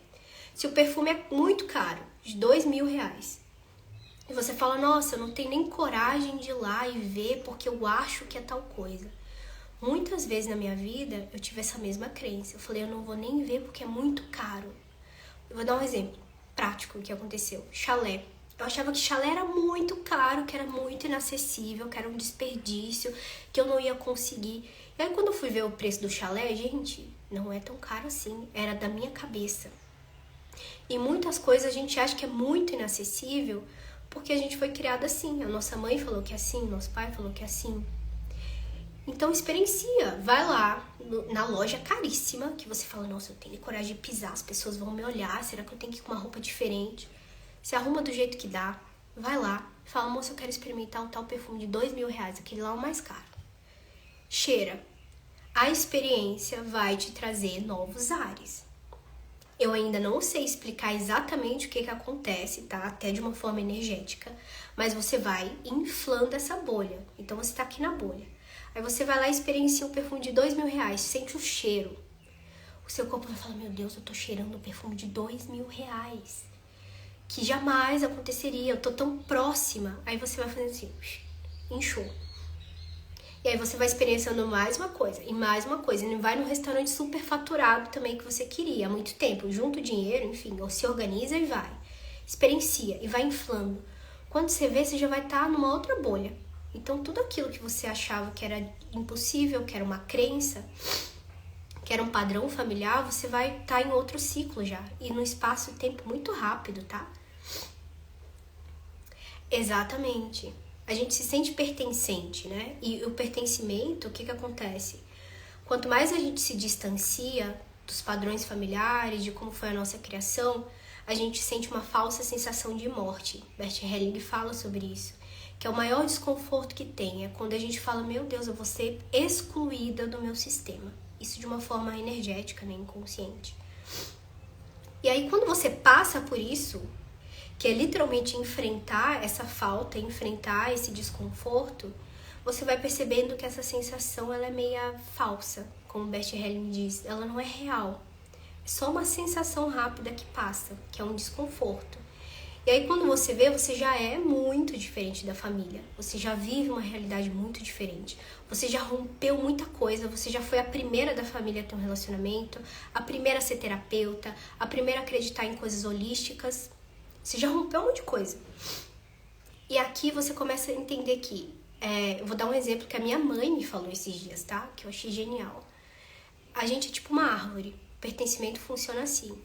Se o perfume é muito caro, de 2.000 reais, e você fala, nossa, eu não tenho nem coragem de ir lá e ver porque eu acho que é tal coisa. Muitas vezes na minha vida eu tive essa mesma crença. Eu falei, eu não vou nem ver porque é muito caro. Eu vou dar um exemplo prático do que aconteceu. Chalé. Eu achava que chalé era muito caro, que era muito inacessível, que era um desperdício, que eu não ia conseguir. E aí quando eu fui ver o preço do chalé, gente, não é tão caro assim. Era da minha cabeça. E muitas coisas a gente acha que é muito inacessível porque a gente foi criada assim. A nossa mãe falou que é assim, nosso pai falou que é assim. Então experiencia, vai lá na loja caríssima, que você fala, nossa, eu tenho coragem de pisar, as pessoas vão me olhar, será que eu tenho que ir com uma roupa diferente? Se arruma do jeito que dá, vai lá, fala, moça, eu quero experimentar um tal perfume de 2.000 reais, aquele lá é o mais caro. Cheira. A experiência vai te trazer novos ares. Eu ainda não sei explicar exatamente o que acontece, tá? Até de uma forma energética, mas você vai inflando essa bolha. Então você tá aqui na bolha. Aí você vai lá e experiencia um perfume de 2.000 reais, sente o cheiro. O seu corpo vai falar, meu Deus, eu tô cheirando um perfume de 2.000 reais. Que jamais aconteceria, eu tô tão próxima. Aí você vai fazendo assim, inchou. E aí você vai experienciando mais uma coisa e mais uma coisa. E vai no restaurante super faturado também que você queria há muito tempo. Junta o dinheiro, enfim, ou se organiza e vai. Experiencia e vai inflando. Quando você vê, você já vai estar numa outra bolha. Então tudo aquilo que você achava que era impossível, que era uma crença, que era um padrão familiar, você vai estar em outro ciclo já. E num espaço de tempo muito rápido, tá? Exatamente. A gente se sente pertencente, né? E o pertencimento, o que acontece? Quanto mais a gente se distancia dos padrões familiares, de como foi a nossa criação, a gente sente uma falsa sensação de morte. Bert Helling fala sobre isso, que é o maior desconforto que tem, é quando a gente fala, meu Deus, eu vou ser excluída do meu sistema. Isso de uma forma energética, né? Inconsciente. E aí quando você passa por isso, que é literalmente enfrentar essa falta, enfrentar esse desconforto, você vai percebendo que essa sensação ela é meia falsa, como Bert Helling diz, ela não é real. É só uma sensação rápida que passa, que é um desconforto. E aí quando você vê, você já é muito diferente da família. Você já vive uma realidade muito diferente. Você já rompeu muita coisa, você já foi a primeira da família a ter um relacionamento, a primeira a ser terapeuta, a primeira a acreditar em coisas holísticas. Você já rompeu um monte de coisa. E aqui você começa a entender que... eu vou dar um exemplo que a minha mãe me falou esses dias, tá? Que eu achei genial. A gente é tipo uma árvore. O pertencimento funciona assim.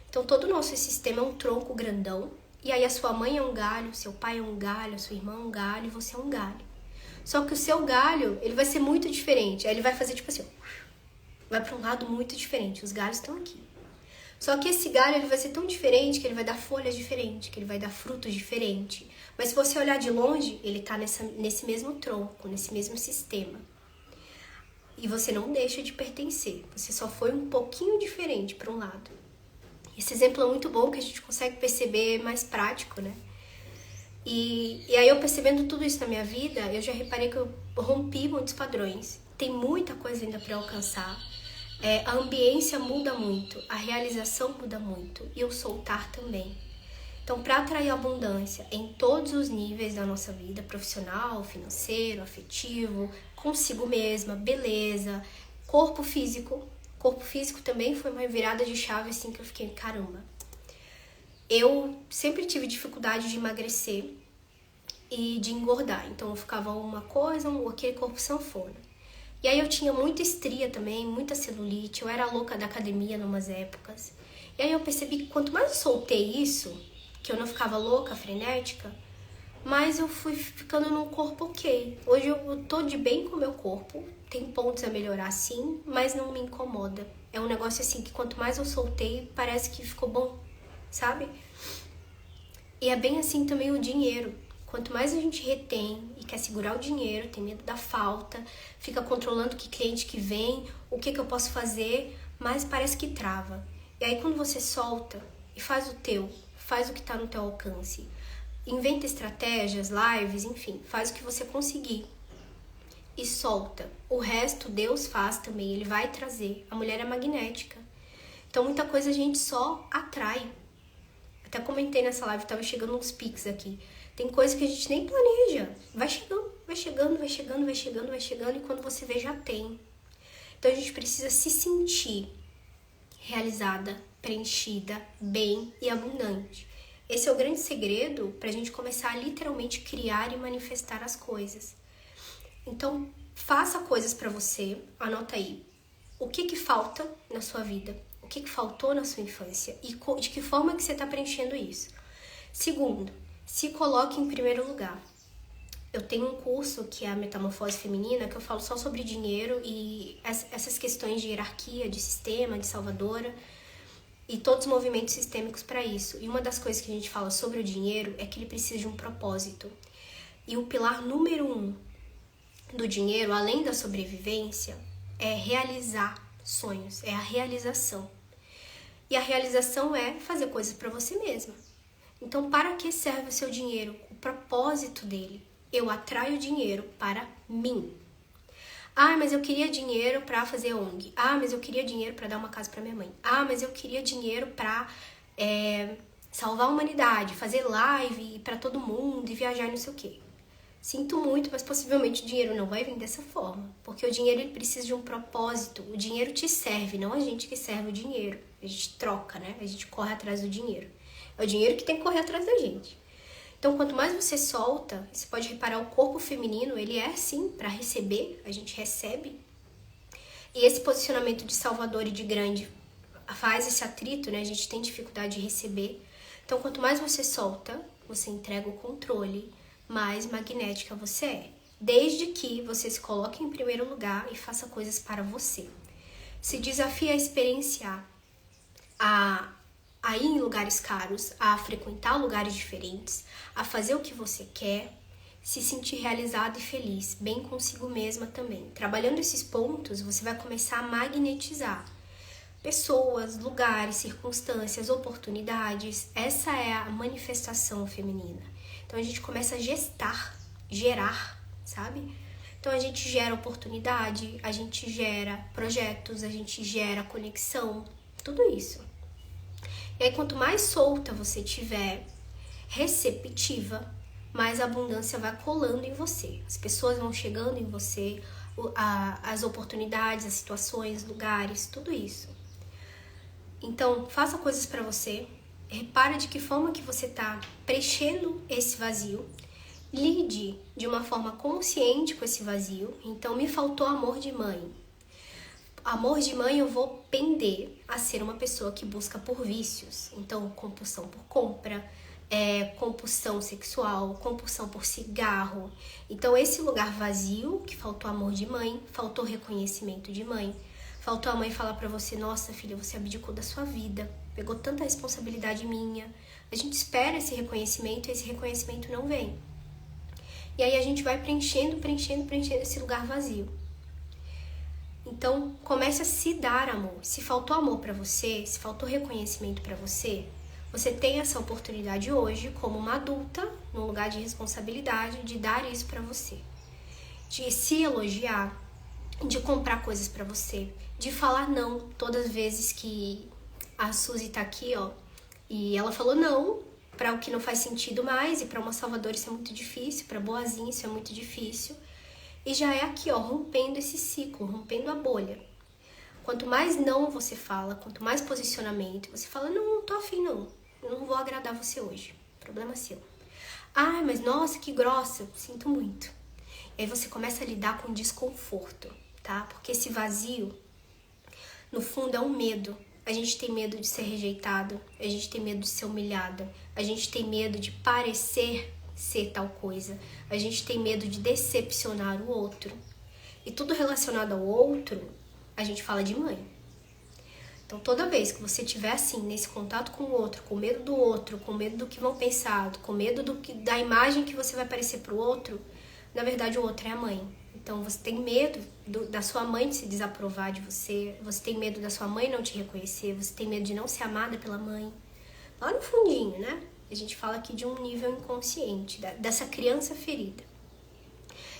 Então todo o nosso sistema é um tronco grandão. E aí a sua mãe é um galho, seu pai é um galho, a sua irmã é um galho e você é um galho. Só que o seu galho, ele vai ser muito diferente. Aí ele vai fazer tipo assim, vai para um lado muito diferente. Os galhos estão aqui. Só que esse galho, ele vai ser tão diferente que ele vai dar folhas diferentes, que ele vai dar frutos diferentes. Mas se você olhar de longe, ele tá nesse mesmo tronco, nesse mesmo sistema. E você não deixa de pertencer. Você só foi um pouquinho diferente para um lado. Esse exemplo é muito bom, que a gente consegue perceber mais prático, né? E aí eu percebendo tudo isso na minha vida, eu já reparei que eu rompi muitos padrões. Tem muita coisa ainda para alcançar. A ambiência muda muito, a realização muda muito e o soltar também. Então, para atrair abundância em todos os níveis da nossa vida, profissional, financeiro, afetivo, consigo mesma, beleza, corpo físico. Corpo físico também foi uma virada de chave assim que eu fiquei, caramba. Eu sempre tive dificuldade de emagrecer e de engordar. Então eu ficava uma coisa, aquele corpo sanfona. E aí eu tinha muita estria também, muita celulite, eu era louca da academia em umas épocas. E aí eu percebi que quanto mais eu soltei isso, que eu não ficava louca, frenética, mais eu fui ficando num corpo ok. Hoje eu tô de bem com o meu corpo, tem pontos a melhorar sim, mas não me incomoda. É um negócio assim que quanto mais eu soltei, parece que ficou bom, sabe? E é bem assim também o dinheiro. Quanto mais a gente retém e quer segurar o dinheiro, tem medo da falta, fica controlando que cliente que vem, o que eu posso fazer, mas parece que trava. E aí quando você solta e faz o teu, faz o que está no teu alcance, inventa estratégias, lives, enfim, faz o que você conseguir e solta. O resto Deus faz também, Ele vai trazer. A mulher é magnética. Então muita coisa a gente só atrai. Até comentei nessa live, tava chegando uns pics aqui. Tem coisa que a gente nem planeja. Vai chegando, vai chegando, vai chegando, vai chegando, vai chegando, e quando você vê já tem. Então a gente precisa se sentir realizada, preenchida, bem e abundante. Esse é o grande segredo pra gente começar a literalmente criar e manifestar as coisas. Então, faça coisas pra você, anota aí. O que falta na sua vida? O que faltou na sua infância? E de que forma que você está preenchendo isso? Segundo, se coloque em primeiro lugar. Eu tenho um curso que é a Metamorfose Feminina, que eu falo só sobre dinheiro e essas questões de hierarquia, de sistema, de salvadora e todos os movimentos sistêmicos para isso. E uma das coisas que a gente fala sobre o dinheiro é que ele precisa de um propósito. E o pilar número 1 do dinheiro, além da sobrevivência, é realizar sonhos, é a realização. E a realização é fazer coisas para você mesma. Então, para que serve o seu dinheiro? O propósito dele. Eu atraio dinheiro para mim. Ah, mas eu queria dinheiro para fazer ONG. Ah, mas eu queria dinheiro para dar uma casa para minha mãe. Ah, mas eu queria dinheiro para salvar a humanidade, fazer live para todo mundo e viajar e não sei o quê. Sinto muito, mas possivelmente o dinheiro não vai vir dessa forma. Porque o dinheiro ele precisa de um propósito. O dinheiro te serve, não a gente que serve o dinheiro. A gente troca, né? A gente corre atrás do dinheiro. É o dinheiro que tem que correr atrás da gente. Então, quanto mais você solta, você pode reparar o corpo feminino, ele é assim, para receber, a gente recebe. E esse posicionamento de salvador e de grande faz esse atrito, né? A gente tem dificuldade de receber. Então, quanto mais você solta, você entrega o controle, mais magnética você é. Desde que você se coloque em primeiro lugar e faça coisas para você. Se desafie a experienciar, a ir em lugares caros, a frequentar lugares diferentes, a fazer o que você quer, se sentir realizado e feliz, bem consigo mesma também. Trabalhando esses pontos, você vai começar a magnetizar. pessoas, lugares, circunstâncias, oportunidades. Essa é a manifestação feminina. Então a gente começa a gerar, sabe? Então a gente gera oportunidade, a gente gera projetos, a gente gera conexão, tudo isso. E aí quanto mais solta você tiver, receptiva, mais a abundância vai colando em você. As pessoas vão chegando em você, as oportunidades, as situações, lugares, tudo isso. Então, faça coisas para você, repara de que forma que você está preenchendo esse vazio, lide de uma forma consciente com esse vazio. Então, me faltou amor de mãe. Amor de mãe eu vou pender a ser uma pessoa que busca por vícios. Então, compulsão por compra, compulsão sexual, compulsão por cigarro. Então, esse lugar vazio, que faltou amor de mãe, faltou reconhecimento de mãe, faltou a mãe falar pra você, nossa filha, você abdicou da sua vida, pegou tanta responsabilidade minha. A gente espera esse reconhecimento e esse reconhecimento não vem. E aí a gente vai preenchendo esse lugar vazio. Então, comece a se dar amor. Se faltou amor pra você, se faltou reconhecimento pra você, você tem essa oportunidade hoje, como uma adulta, num lugar de responsabilidade, de dar isso pra você. De se elogiar, de comprar coisas pra você, de falar não todas as vezes que a Suzy tá aqui, ó, e ela falou não para o que não faz sentido mais, e para uma salvadora isso é muito difícil, para boazinha isso é muito difícil, e já é aqui, ó, rompendo esse ciclo, rompendo a bolha. Quanto mais não você fala, quanto mais posicionamento, você fala, não tô afim não, eu não vou agradar você hoje, problema seu. Ah, mas nossa, que grossa, sinto muito. E aí você começa a lidar com desconforto, tá? Porque esse vazio, no fundo, é um medo. A gente tem medo de ser rejeitado, a gente tem medo de ser humilhada, a gente tem medo de parecer ser tal coisa, a gente tem medo de decepcionar o outro. E tudo relacionado ao outro, a gente fala de mãe. Então toda vez que você estiver assim, nesse contato com o outro, com medo do outro, com medo do que vão pensar, com medo da imagem que você vai parecer pro outro, na verdade o outro é a mãe. Então você tem medo da sua mãe se desaprovar de você, você tem medo da sua mãe não te reconhecer, você tem medo de não ser amada pela mãe. Lá no fundinho, né? A gente fala aqui de um nível inconsciente, dessa criança ferida.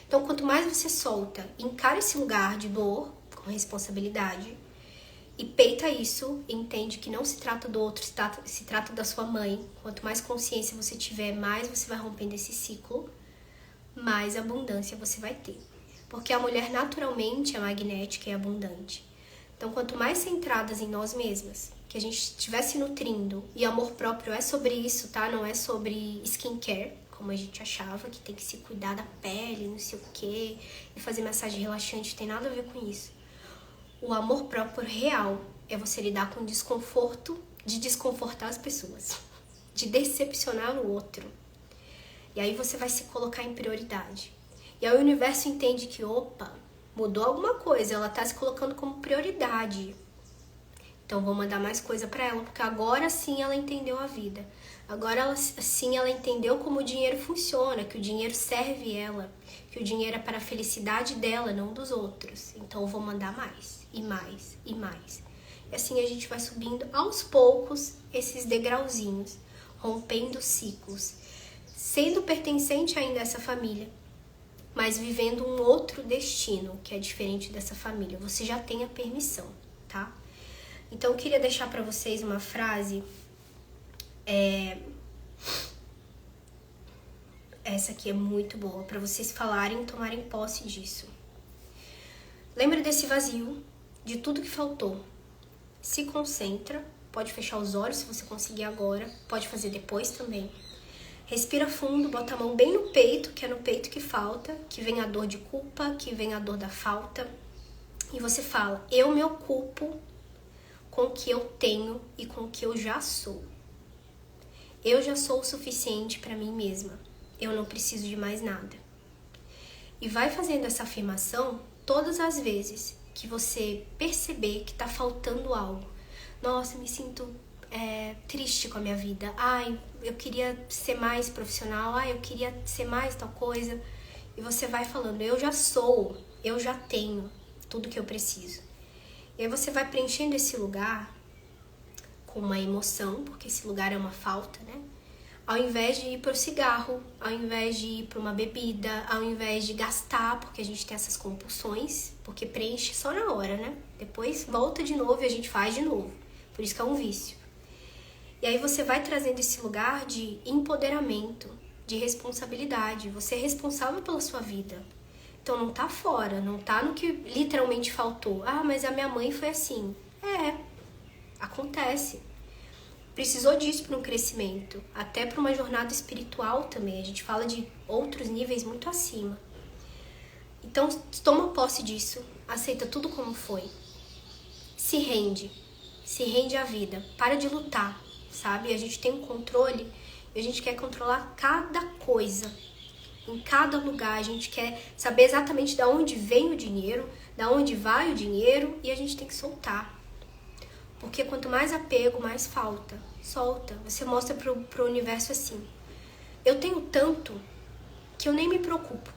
Então quanto mais você solta, encara esse lugar de dor com responsabilidade e peita isso, entende que não se trata do outro, se trata da sua mãe. Quanto mais consciência você tiver, mais você vai rompendo esse ciclo, mais abundância você vai ter. Porque a mulher naturalmente é magnética e abundante. Então, quanto mais centradas em nós mesmas, que a gente estiver se nutrindo, e amor próprio é sobre isso, tá? Não é sobre skincare, como a gente achava, que tem que se cuidar da pele, não sei o quê, e fazer massagem relaxante, tem nada a ver com isso. O amor próprio real é você lidar com o desconforto de desconfortar as pessoas, de decepcionar o outro. E aí você vai se colocar em prioridade. E aí o universo entende que, opa, mudou alguma coisa, ela tá se colocando como prioridade. Então vou mandar mais coisa pra ela, porque agora sim ela entendeu a vida. Agora sim ela entendeu como o dinheiro funciona, que o dinheiro serve ela, que o dinheiro é para a felicidade dela, não dos outros. Então eu vou mandar mais, e mais, e mais. E assim a gente vai subindo aos poucos esses degrauzinhos, rompendo ciclos, sendo pertencente ainda a essa família, mas vivendo um outro destino que é diferente dessa família. Você já tem a permissão, tá? Então eu queria deixar pra vocês uma frase, essa aqui é muito boa, pra vocês falarem e tomarem posse disso. Lembra desse vazio, de tudo que faltou. Se concentra, pode fechar os olhos se você conseguir agora, pode fazer depois também. Respira fundo, bota a mão bem no peito, que é no peito que falta, que vem a dor de culpa, que vem a dor da falta. E você fala, eu me ocupo com o que eu tenho e com o que eu já sou. Eu já sou o suficiente para mim mesma. Eu não preciso de mais nada. E vai fazendo essa afirmação todas as vezes que você perceber que tá faltando algo. Nossa, me sinto triste com a minha vida. Ai, eu queria ser mais profissional. Ai, eu queria ser mais tal coisa. E você vai falando, eu já sou, eu já tenho tudo que eu preciso. E aí você vai preenchendo esse lugar com uma emoção, porque esse lugar é uma falta, né? Ao invés de ir para o cigarro, ao invés de ir para uma bebida, ao invés de gastar, porque a gente tem essas compulsões, porque preenche só na hora, né? Depois volta de novo e a gente faz de novo. Por isso que é um vício. E aí você vai trazendo esse lugar de empoderamento, de responsabilidade. Você é responsável pela sua vida. Então não tá fora, não tá no que literalmente faltou. Ah, mas a minha mãe foi assim. Acontece. Precisou disso para um crescimento, até para uma jornada espiritual também. A gente fala de outros níveis muito acima. Então, toma posse disso, aceita tudo como foi. Se rende à vida, para de lutar, sabe? A gente tem um controle e a gente quer controlar cada coisa. Em cada lugar, a gente quer saber exatamente de onde vem o dinheiro, de onde vai o dinheiro, e a gente tem que soltar. Porque quanto mais apego, mais falta. Solta. Você mostra pro universo assim. Eu tenho tanto que eu nem me preocupo.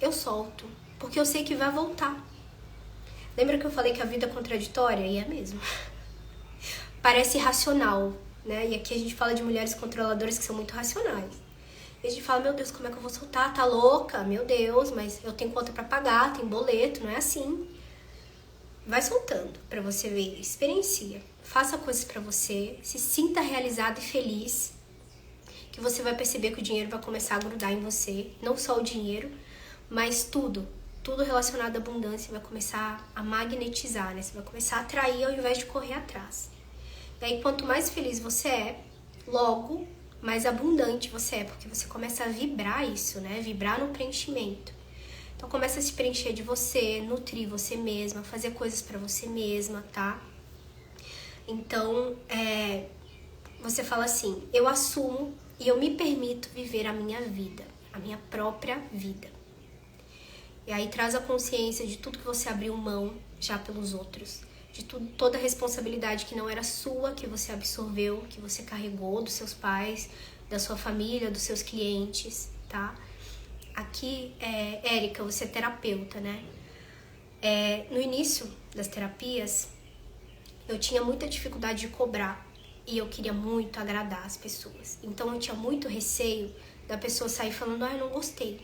Eu solto. Porque eu sei que vai voltar. Lembra que eu falei que a vida é contraditória? E é mesmo. Parece racional, né? E aqui a gente fala de mulheres controladoras que são muito racionais. E a gente fala, meu Deus, como é que eu vou soltar? Tá louca? Meu Deus, mas eu tenho conta pra pagar, tem boleto, não é assim. Vai soltando pra você ver, experiencia. Faça coisas pra você, se sinta realizado e feliz, que você vai perceber que o dinheiro vai começar a grudar em você. Não só o dinheiro, mas tudo relacionado à abundância vai começar a magnetizar, né? Você vai começar a atrair ao invés de correr atrás. E aí, quanto mais feliz você é, logo mais abundante você é, porque você começa a vibrar isso, né? Vibrar no preenchimento. Então começa a se preencher de você, nutrir você mesma, fazer coisas pra você mesma, tá? Então, você fala assim, eu assumo e eu me permito viver a minha vida, a minha própria vida. E aí traz a consciência de tudo que você abriu mão já pelos outros, de toda a responsabilidade que não era sua, que você absorveu, que você carregou dos seus pais, da sua família, dos seus clientes, tá? Aqui, Érica, você é terapeuta, né? No início das terapias, eu tinha muita dificuldade de cobrar e eu queria muito agradar as pessoas. Então, eu tinha muito receio da pessoa sair falando, ai, não gostei.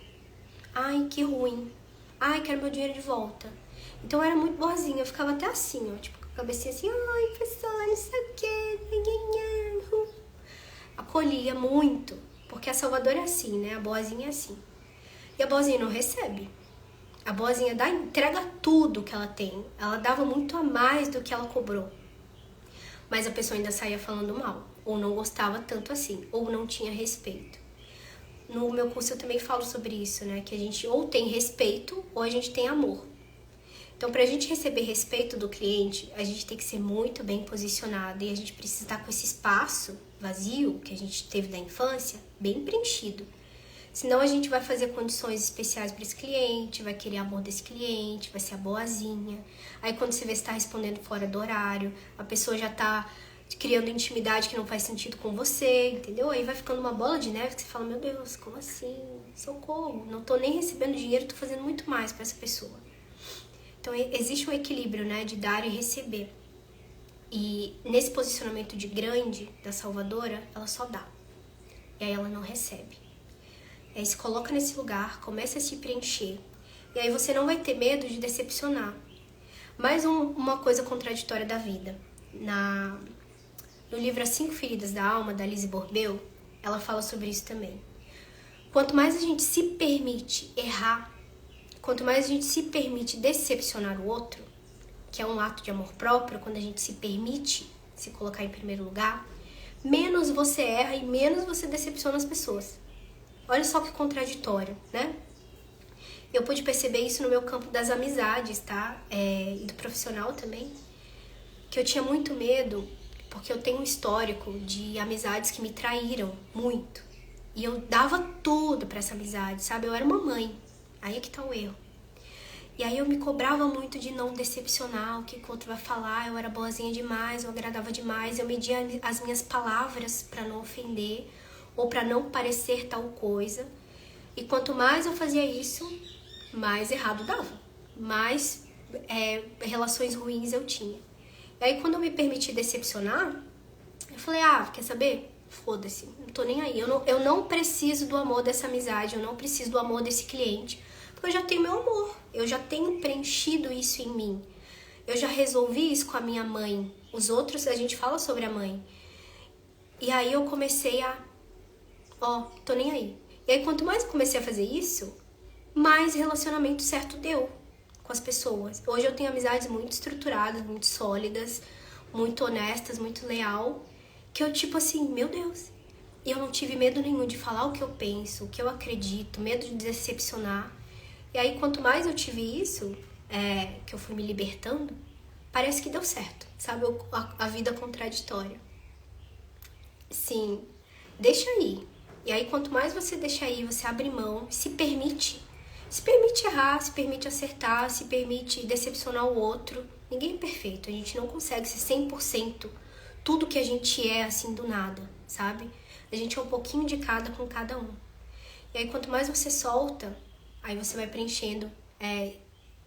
Ai, que ruim. Ai, quero meu dinheiro de volta. Então, eu era muito boazinha. Eu ficava até assim, ó, tipo, com a cabecinha assim, ai, pessoa, não sei o quê. Acolhia muito, porque a Salvador é assim, né? A boazinha é assim. E a boazinha não recebe. A boazinha entrega tudo que ela tem. Ela dava muito a mais do que ela cobrou. Mas a pessoa ainda saía falando mal. Ou não gostava tanto assim. Ou não tinha respeito. No meu curso eu também falo sobre isso, né? Que a gente ou tem respeito ou a gente tem amor. Então, pra gente receber respeito do cliente, a gente tem que ser muito bem posicionado. E a gente precisa estar com esse espaço vazio que a gente teve da infância bem preenchido. Senão a gente vai fazer condições especiais para esse cliente, vai querer amor desse cliente, vai ser a boazinha. Aí quando você vê se está respondendo fora do horário, a pessoa já está criando intimidade que não faz sentido com você, entendeu? Aí vai ficando uma bola de neve que você fala, meu Deus, como assim? Socorro, não tô nem recebendo dinheiro, tô fazendo muito mais para essa pessoa. Então existe um equilíbrio, né, de dar e receber. E nesse posicionamento de grande da salvadora, ela só dá. E aí ela não recebe. E aí se coloca nesse lugar, começa a se preencher. E aí você não vai ter medo de decepcionar. Mais uma coisa contraditória da vida. No livro As 5 Feridas da Alma, da Lise Borbel, ela fala sobre isso também. Quanto mais a gente se permite errar, quanto mais a gente se permite decepcionar o outro, que é um ato de amor próprio, quando a gente se permite se colocar em primeiro lugar, menos você erra e menos você decepciona as pessoas. Olha só que contraditório, né? Eu pude perceber isso no meu campo das amizades, tá? E do profissional também. Que eu tinha muito medo, porque eu tenho um histórico de amizades que me traíram muito. E eu dava tudo pra essa amizade, sabe? Eu era uma mãe. Aí é que tá o erro. E aí eu me cobrava muito de não decepcionar, o que o outro vai falar. Eu era boazinha demais, eu agradava demais. Eu media as minhas palavras pra não ofender ou para não parecer tal coisa. E quanto mais eu fazia isso, mais errado dava. Mais relações ruins eu tinha. E aí quando eu me permiti decepcionar, eu falei, quer saber? Foda-se, não tô nem aí. Eu não preciso do amor dessa amizade, eu não preciso do amor desse cliente, porque eu já tenho meu amor, eu já tenho preenchido isso em mim. Eu já resolvi isso com a minha mãe. Os outros, a gente fala sobre a mãe. E aí eu comecei tô nem aí. E aí quanto mais eu comecei a fazer isso, mais relacionamento certo deu com as pessoas. Hoje eu tenho amizades muito estruturadas, muito sólidas, muito honestas, muito leal, que eu tipo assim, meu Deus. E eu não tive medo nenhum de falar o que eu penso, o que eu acredito, medo de decepcionar. E aí quanto mais eu tive isso, que eu fui me libertando, parece que deu certo, sabe? A vida contraditória. Sim, deixa aí. E aí quanto mais você deixa aí, você abre mão, se permite. Se permite errar, se permite acertar, se permite decepcionar o outro. Ninguém é perfeito, a gente não consegue ser 100% tudo que a gente é assim do nada, sabe? A gente é um pouquinho de cada com cada um. E aí quanto mais você solta, aí você vai preenchendo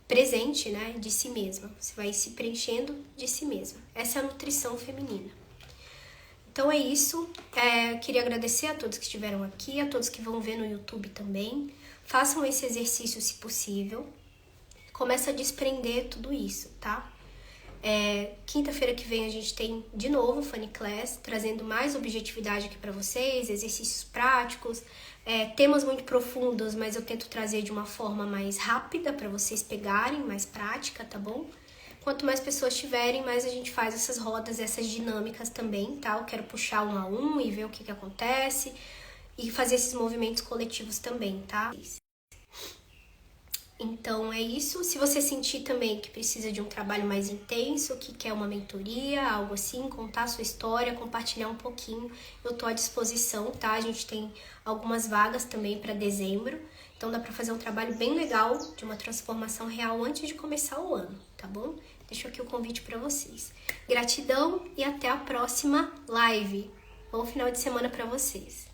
presente, né, de si mesma. Você vai se preenchendo de si mesma. Essa é a nutrição feminina. Então é isso. Queria agradecer a todos que estiveram aqui, a todos que vão ver no YouTube também. Façam esse exercício se possível. Começa a desprender tudo isso, tá? Quinta-feira que vem a gente tem de novo o Funny Class, trazendo mais objetividade aqui para vocês, exercícios práticos, temas muito profundos, mas eu tento trazer de uma forma mais rápida para vocês pegarem, mais prática, tá bom? Quanto mais pessoas tiverem, mais a gente faz essas rodas, essas dinâmicas também, tá? Eu quero puxar um a um e ver o que acontece e fazer esses movimentos coletivos também, tá? Então é isso. Se você sentir também que precisa de um trabalho mais intenso, que quer uma mentoria, algo assim, contar a sua história, compartilhar um pouquinho, eu tô à disposição, tá? A gente tem algumas vagas também para dezembro, então dá para fazer um trabalho bem legal de uma transformação real antes de começar o ano, tá bom? Deixo aqui o convite para vocês. Gratidão e até a próxima live. Bom final de semana para vocês.